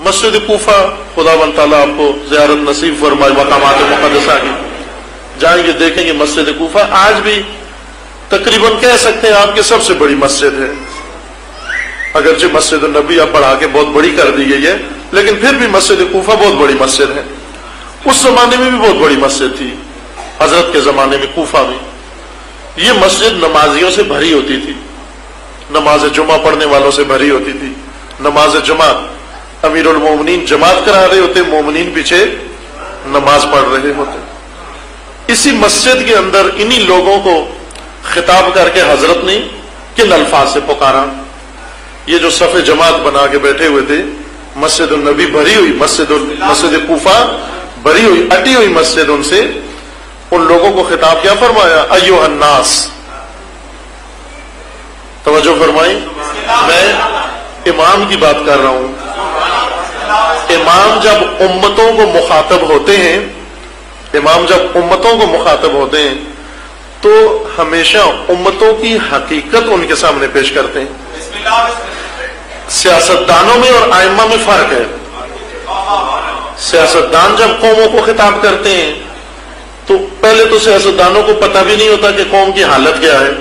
مسجد کوفہ خداوند تعالیٰ آپ کو زیارت نصیب فرمائے مقامات مقدسہ کی، جائیں گے دیکھیں گے مسجد کوفہ آج بھی تقریباً کہہ سکتے ہیں آپ کی سب سے بڑی مسجد ہے، اگرچہ مسجد النبی اب بڑھا کے بہت بڑی کر دی گئی ہے، لیکن پھر بھی مسجد کوفہ بہت بڑی مسجد ہے۔ اس زمانے میں بھی بہت بڑی مسجد تھی، حضرت کے زمانے میں کوفہ میں یہ مسجد نمازیوں سے بھری ہوتی تھی، نماز جمعہ پڑھنے والوں سے بھری ہوتی تھی۔ نماز جماعت امیر المومنین جماعت کرا رہے ہوتے، مومنین پیچھے نماز پڑھ رہے ہوتے۔ اسی مسجد کے اندر انہی لوگوں کو خطاب کر کے حضرت نے کن الفاظ سے پکارا؟ یہ جو صف جماعت بنا کے بیٹھے ہوئے تھے، مسجد النبی بھری ہوئی، مسجد کوفہ بھری ہوئی اٹی ہوئی مسجد، ان سے ان لوگوں کو خطاب کیا فرمایا؟ ایھا الناس، توجہ فرمائی، میں امام کی بات کر رہا ہوں۔ امام جب امتوں کو مخاطب ہوتے ہیں، امام جب امتوں کو مخاطب ہوتے ہیں تو ہمیشہ امتوں کی حقیقت ان کے سامنے پیش کرتے ہیں۔ سیاستدانوں میں اور ائمہ میں فرق ہے۔ سیاستدان جب قوموں کو خطاب کرتے ہیں تو پہلے تو سیاستدانوں کو پتہ بھی نہیں ہوتا کہ قوم کی حالت کیا ہے،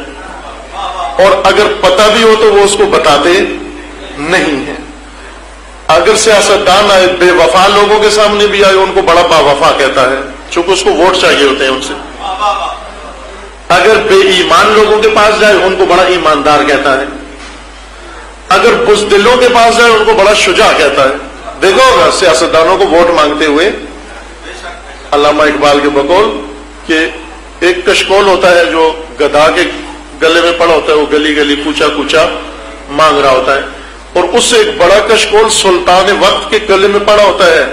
اور اگر پتہ بھی ہو تو وہ اس کو بتاتے نہیں ہیں۔ اگر سیاستدان آئے بے وفا لوگوں کے سامنے بھی آئے، ان کو بڑا با وفا کہتا ہے، چونکہ اس کو ووٹ چاہیے ہوتے ہیں ان سے۔ اگر بے ایمان لوگوں کے پاس جائے، ان کو بڑا ایماندار کہتا ہے۔ اگر بزدلوں کے پاس جائے، ان کو بڑا شجاع کہتا ہے۔ دیکھو ہوگا سیاستدانوں کو ووٹ مانگتے ہوئے علامہ اقبال کے بقول کہ ایک کشکول ہوتا ہے جو گدھا کے گلے میں پڑا ہوتا ہے، وہ گلی گلی کوچا کوچا مانگ رہا ہوتا ہے، اور اس سے ایک بڑا کشکول سلطان وقت کے گلے میں پڑا ہوتا ہے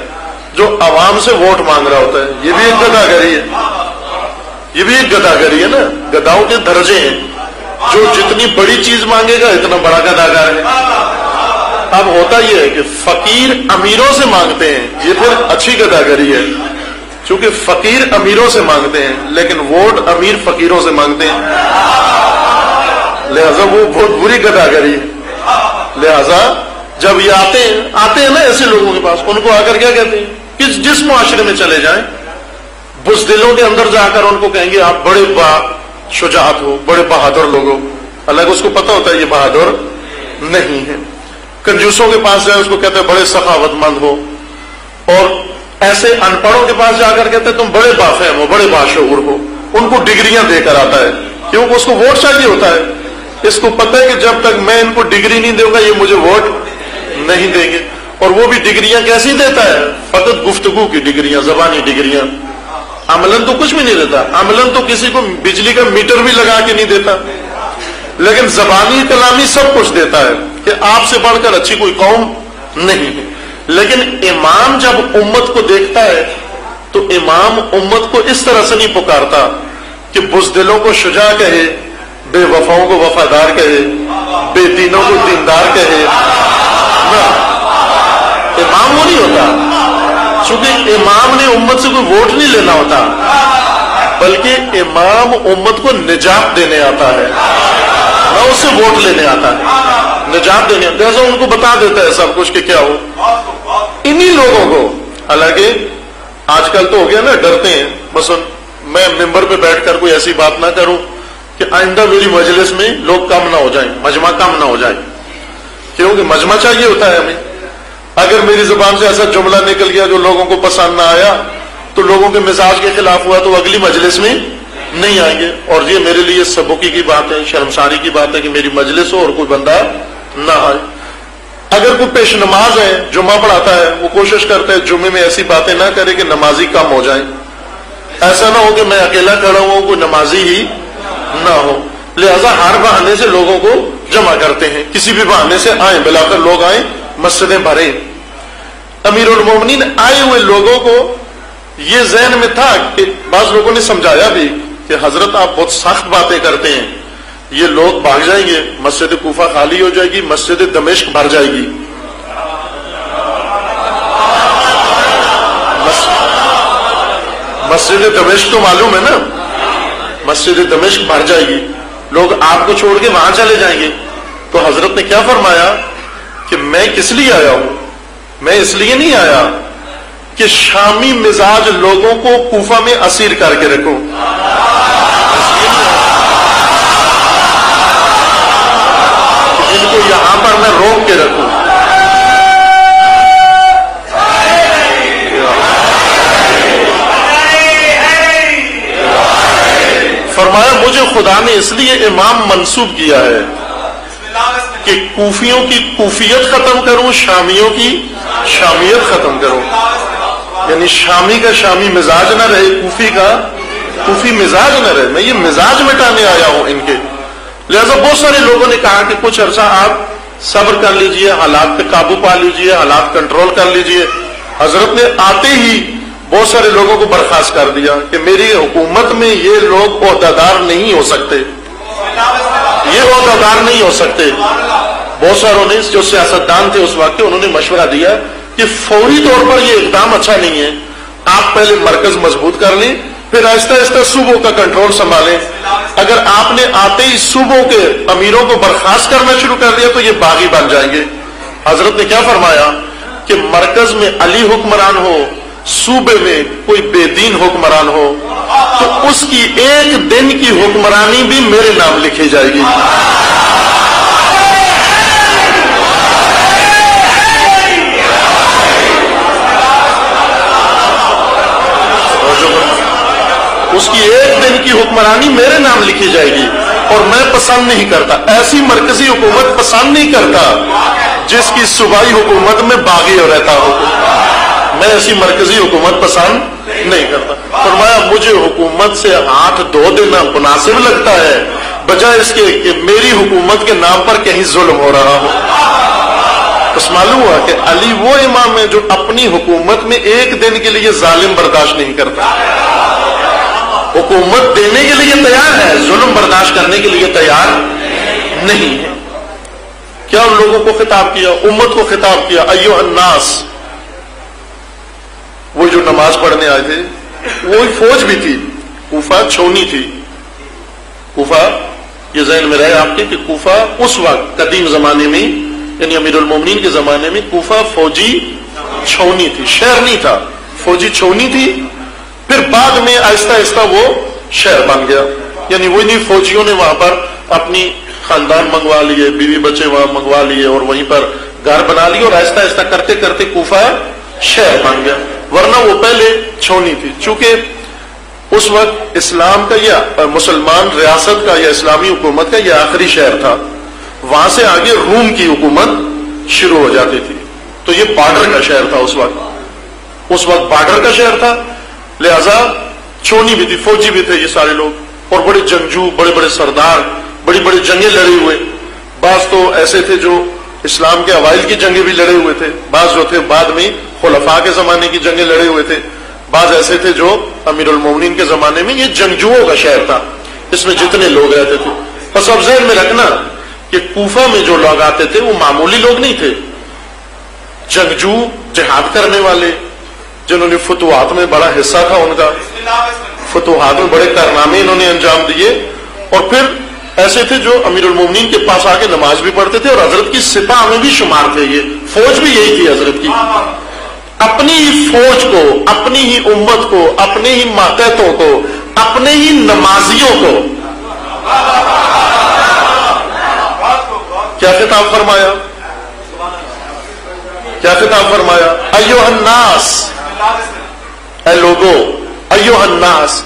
جو عوام سے ووٹ مانگ رہا ہوتا ہے۔ یہ بھی ایک گداگری ہے، یہ بھی ایک گداگری ہے نا۔ گداؤں کے درجے ہیں، جو جتنی بڑی چیز مانگے گا اتنا بڑا گداگر ہے۔ اب ہوتا یہ ہے کہ فقیر امیروں سے مانگتے ہیں، یہ پھر اچھی گداگری ہے، چونکہ فقیر امیروں سے مانگتے ہیں لیکن ووٹ امیر فقیروں سے مانگتے ہیں، لہذا وہ بہت بری گداگری ہے۔ لہذا جب یہ آتے ہیں نا ایسے لوگوں کے پاس، ان کو آ کر کیا کہتے ہیں کہ جس معاشرے میں چلے جائیں، بزدلوں کے اندر جا کر ان کو کہیں گے آپ بڑے با شجاعت ہو، بڑے بہادر لوگ ہو، حالانکہ اس کو پتہ ہوتا ہے یہ بہادر نہیں ہے۔ کنجوسوں کے پاس جائے، اس کو کہتے ہیں بڑے سخاوت مند ہو، اور ایسے ان پڑھوں کے پاس جا کر کہتے ہیں تم بڑے بافہم ہو، بڑے باشعور ہو، ان کو ڈگریاں دے کر آتا ہے، کیونکہ اس کو ووٹ چاہیے ہوتا ہے۔ اس کو پتہ ہے کہ جب تک میں ان کو ڈگری نہیں دوں گا یہ مجھے ووٹ نہیں دیں گے، اور وہ بھی ڈگریاں کیسی دیتا ہے؟ فقط گفتگو کی ڈگریاں، زبانی ڈگریاں، عملاً تو کچھ بھی نہیں دیتا۔ عملاً تو کسی کو بجلی کا میٹر بھی لگا کے نہیں دیتا، لیکن زبانی کلامی سب کچھ دیتا ہے کہ آپ سے بڑھ کر اچھی کوئی قوم نہیں ہے۔ لیکن امام جب امت کو دیکھتا ہے تو امام امت کو اس طرح سے نہیں پکارتا کہ بزدلوں کو شجاع کہے، بے وفاؤں کو وفادار کہے، بے دینوں کو دیندار کہے، نہ، امام وہ نہیں ہوتا، چونکہ امام نے امت سے کوئی ووٹ نہیں لینا ہوتا، بلکہ امام امت کو نجات دینے آتا ہے، نہ اس سے ووٹ لینے آتا ہے، نجات دینے آتا ہے۔ جیسا ان کو بتا دیتا ہے سب کچھ کہ کیا ہو۔ انہی لوگوں کو، حالانکہ آج کل تو ہو گیا نا، ڈرتے ہیں، مثلا میں ممبر پہ بیٹھ کر کوئی ایسی بات نہ کروں کہ آئندہ میری مجلس میں لوگ کم نہ ہو جائیں، مجمع کم نہ ہو جائے، کیونکہ مجمع چاہیے ہوتا ہے ہمیں۔ اگر میری زبان سے ایسا جملہ نکل گیا جو لوگوں کو پسند نہ آیا تو لوگوں کے مزاج کے خلاف ہوا تو اگلی مجلس میں نہیں آئیں گے، اور یہ میرے لیے سبکی کی بات ہے، شرمساری کی بات ہے کہ میری مجلس ہو اور کوئی بندہ نہ آئے۔ اگر کوئی پیش نماز ہے، جمعہ پڑھاتا ہے، وہ کوشش کرتا ہے جمعے میں ایسی باتیں نہ کرے کہ نمازی کم ہو جائیں، ایسا نہ ہو کہ میں اکیلا کھڑا ہوں کوئی نمازی ہی نہ ہو، لہذا ہر بہانے سے لوگوں کو جمع کرتے ہیں، کسی بھی بہانے سے آئیں، بلا کر لوگ آئیں، مسجدیں بھریں۔ امیر المومنین آئے ہوئے لوگوں کو یہ ذہن میں تھا کہ بعض لوگوں نے سمجھایا بھی کہ حضرت آپ بہت سخت باتیں کرتے ہیں، یہ لوگ بھاگ جائیں گے، مسجد کوفہ خالی ہو جائے گی، مسجد دمشق بھر جائے گی۔ مسجد دمشق تو معلوم ہے نا، مسجد دمشق بھر جائے گی، لوگ آپ کو چھوڑ کے وہاں چلے جائیں گے۔ تو حضرت نے کیا فرمایا کہ میں کس لیے آیا ہوں؟ میں اس لیے نہیں آیا کہ شامی مزاج لوگوں کو کوفہ میں اسیر کر کے رکھوں، ان کو یہاں پر میں روک کے رکھوں۔ فرمایا مجھے خدا نے اس لیے امام منسوب کیا ہے کہ کوفیوں کی کوفیت ختم کروں، شامیوں کی شامیت ختم کروں، یعنی شامی کا شامی مزاج نہ رہے، کوفی کا کوفی مزاج نہ رہے، میں یہ مزاج مٹانے آیا ہوں ان کے۔ لہذا بہت سارے لوگوں نے کہا کہ کچھ عرصہ آپ صبر کر لیجئے، حالات پہ قابو پا لیجئے، حالات کنٹرول کر لیجئے۔ حضرت نے آتے ہی بہت سارے لوگوں کو برخاست کر دیا کہ میری حکومت میں یہ لوگ عہدیدار نہیں ہو سکتے، یہ عہدیدار نہیں ہو سکتے۔ بہت ساروں نے جو سیاستدان تھے اس وقت انہوں نے مشورہ دیا کہ فوری طور پر یہ اقدام اچھا نہیں ہے، آپ پہلے مرکز مضبوط کر لیں، پھر آہستہ آہستہ صوبوں کا کنٹرول سنبھالیں۔ اگر آپ نے آتے ہی صوبوں کے امیروں کو برخاست کرنا شروع کر دیا تو یہ باغی بن جائیں گے۔ حضرت نے کیا فرمایا کہ مرکز میں علی حکمران ہو، صوبے میں کوئی بے دین حکمران ہو تو اس کی ایک دن کی حکمرانی بھی میرے نام لکھی جائے گی۔ اس کی ایک دن کی حکمرانی میرے نام لکھی جائے گی، اور میں پسند نہیں کرتا، ایسی مرکزی حکومت پسند نہیں کرتا جس کی صوبائی حکومت میں باغی رہتا ہو، میں ایسی مرکزی حکومت پسند نہیں کرتا۔ فرمایا مجھے حکومت سے ہاتھ دھو دینا مناسب لگتا ہے بجائے اس کے کہ میری حکومت کے نام پر کہیں ظلم ہو رہا ہو۔ بس معلوم ہوا کہ علی وہ امام ہے جو اپنی حکومت میں ایک دن کے لیے ظالم برداشت نہیں کرتا، حکومت دینے کے لیے تیار ہے، ظلم برداشت کرنے کے لیے تیار نہیں ہے۔ کیا ان لوگوں کو خطاب کیا؟ امت کو خطاب کیا، ایھا الناس۔ وہ جو نماز پڑھنے آئے تھے وہی فوج بھی تھی، کوفہ چھونی تھی۔ کوفہ یہ ذہن میں رہے آپ کے کہ کوفہ اس وقت قدیم زمانے میں یعنی امیر المومنین کے زمانے میں کوفہ فوجی چھونی تھی، شہر نہیں تھا، فوجی چھونی تھی۔ پھر بعد میں آہستہ آہستہ وہ شہر بن گیا، یعنی وہی فوجیوں نے وہاں پر اپنی خاندان منگوا لیے، بیوی بچے وہاں منگوا لیے اور وہیں پر گھر بنا لیے، اور آہستہ آہستہ کرتے کرتے کوفہ شہر بن گیا، ورنہ وہ پہلے چھونی تھی۔ چونکہ اس وقت اسلام کا یا مسلمان ریاست کا یا اسلامی حکومت کا یہ آخری شہر تھا، وہاں سے آگے روم کی حکومت شروع ہو جاتی تھی، تو یہ بارڈر کا شہر تھا اس وقت بارڈر کا شہر تھا، لہذا چھونی بھی تھی، فوجی بھی تھے یہ سارے لوگ، اور بڑے جنگجو، بڑے بڑے سردار، بڑی بڑی جنگیں لڑے ہوئے۔ بعض تو ایسے تھے جو اسلام کے اوائل کی جنگیں بھی لڑے ہوئے تھے، بعض جو تھے بعد میں خلفاء کے زمانے کی جنگیں لڑے ہوئے تھے، بعض ایسے تھے جو امیر المومنین کے زمانے میں، یہ جنگجوؤں کا شہر تھا، اس میں جتنے لوگ رہتے تھے۔ بس اب ذہن میں رکھنا کہ کوفہ میں جو لوگ آتے تھے وہ معمولی لوگ نہیں تھے، جنگجو، جہاد کرنے والے، جنہوں نے فتوحات میں بڑا حصہ تھا ان کا، فتوحات میں بڑے کارنامے انہوں نے انجام دیے، اور پھر ایسے تھے جو امیر المومنین کے پاس آ کے نماز بھی پڑھتے تھے اور حضرت کی سپاہ میں بھی شمار تھے، یہ فوج بھی یہی تھی حضرت کی۔ اپنی ہی فوج کو، اپنی ہی امت کو، اپنے ہی ماتحتوں کو، اپنے ہی نمازیوں کو کیا خطاب فرمایا؟ کیا خطاب فرمایا؟ ایھا الناس، اے لوگو، ایھا الناس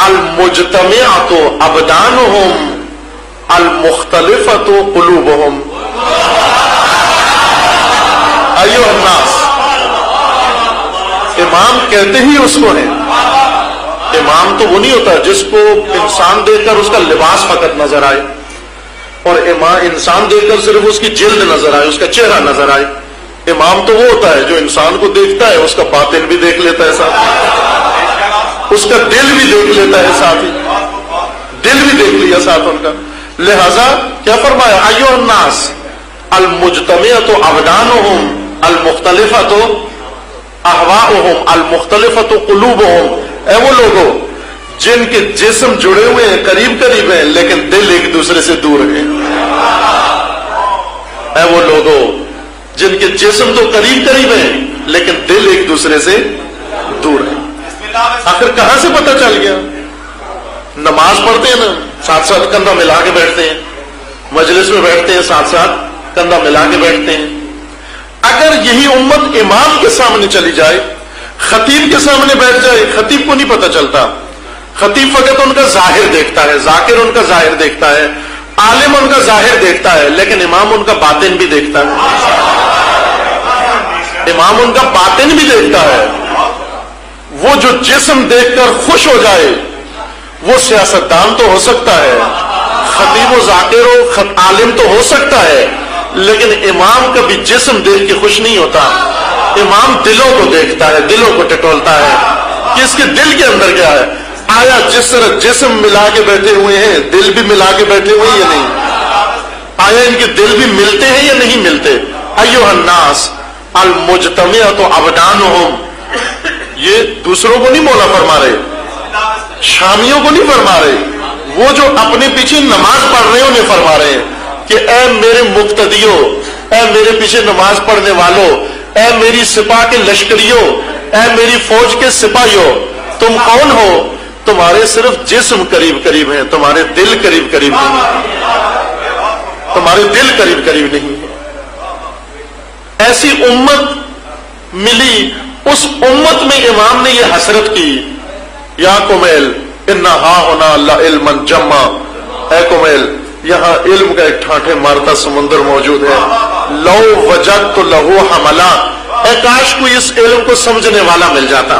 المجتمعۃ ابدانہم المختلفۃ قلوبہم۔ ایھا الناس، امام کہتے ہی اس کو ہے، امام تو وہ نہیں ہوتا جس کو انسان دیکھ کر اس کا لباس فقط نظر آئے، اور انسان دیکھ کر صرف اس کی جلد نظر آئے، اس کا چہرہ نظر آئے۔ امام تو وہ ہوتا ہے جو انسان کو دیکھتا ہے، اس کا باطن بھی دیکھ لیتا ہے ساتھ، اس کا دل بھی دیکھ لیتا ہے ساتھ ہی، دل بھی دیکھ لیا ساتھ ان کا۔ لہذا کیا فرمایا؟ ایھا الناس المجتمعۃ ابدانہم المختلفۃ اہواؤہم المختلفۃ قلوبہم، اے وہ لوگوں جن کے جسم جڑے ہوئے ہیں، قریب قریب ہیں، لیکن دل ایک دوسرے سے دور ہیں۔ اے وہ لوگوں جن کے جسم تو قریب قریب ہیں لیکن دل ایک دوسرے سے دور ہے. آخر کہاں سے پتہ چل گیا؟ نماز پڑھتے ہیں نا، ساتھ ساتھ کندھا ملا کے بیٹھتے ہیں، مجلس میں بیٹھتے ہیں ساتھ ساتھ کندھا ملا کے بیٹھتے ہیں. اگر یہی امت امام کے سامنے چلی جائے، خطیب کے سامنے بیٹھ جائے، خطیب کو نہیں پتہ چلتا. خطیب فقط ان کا ظاہر دیکھتا ہے، ذاکر ان کا ظاہر دیکھتا ہے، عالم ان کا ظاہر دیکھتا ہے، لیکن امام ان کا باطن بھی دیکھتا ہے. امام ان کا باطن بھی دیکھتا ہے. وہ جو جسم دیکھ کر خوش ہو جائے وہ سیاستدان تو ہو سکتا ہے، خطیب و ذاکر و عالم تو ہو سکتا ہے، لیکن امام کبھی جسم دیکھ کے خوش نہیں ہوتا. امام دلوں کو دیکھتا ہے، دلوں کو ٹٹولتا ہے کہ اس کے دل کے اندر کیا ہے. آیا جس طرح جسم ملا کے بیٹھے ہوئے ہیں، دل بھی ملا کے بیٹھے ہوئے ہیں یا نہیں؟ آیا ان کے دل بھی ملتے ہیں یا نہیں ملتے؟ ایھا الناس المجتمعۃ ابدانہم، یہ دوسروں کو نہیں مولا فرما رہے، شامیوں کو نہیں فرما رہے، وہ جو اپنے پیچھے نماز پڑھ رہے ہیں انہیں فرما رہے ہیں کہ اے میرے مقتدیوں، اے میرے پیچھے نماز پڑھنے والوں، اے میری سپاہ کے لشکریوں، اے میری فوج کے سپاہیوں، تم کون ہو؟ تمہارے صرف جسم قریب قریب ہیں، تمہارے دل قریب قریب نہیں ہے، تمہارے دل قریب قریب نہیں ہے. ایسی امت ملی، اس امت میں امام نے یہ حسرت کی، یا کمیل انہا ہونا لعلما جما، اے کمیل یہاں علم کا ایک ٹھاٹھے مارتا سمندر موجود ہے. لو وجدت لہو حملا، اے کاش کوئی اس علم کو سمجھنے والا مل جاتا،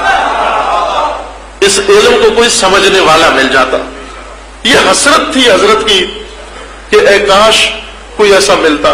اس علم کو کوئی سمجھنے والا مل جاتا. یہ حسرت تھی حضرت کی کہ اے کاش کوئی ایسا ملتا.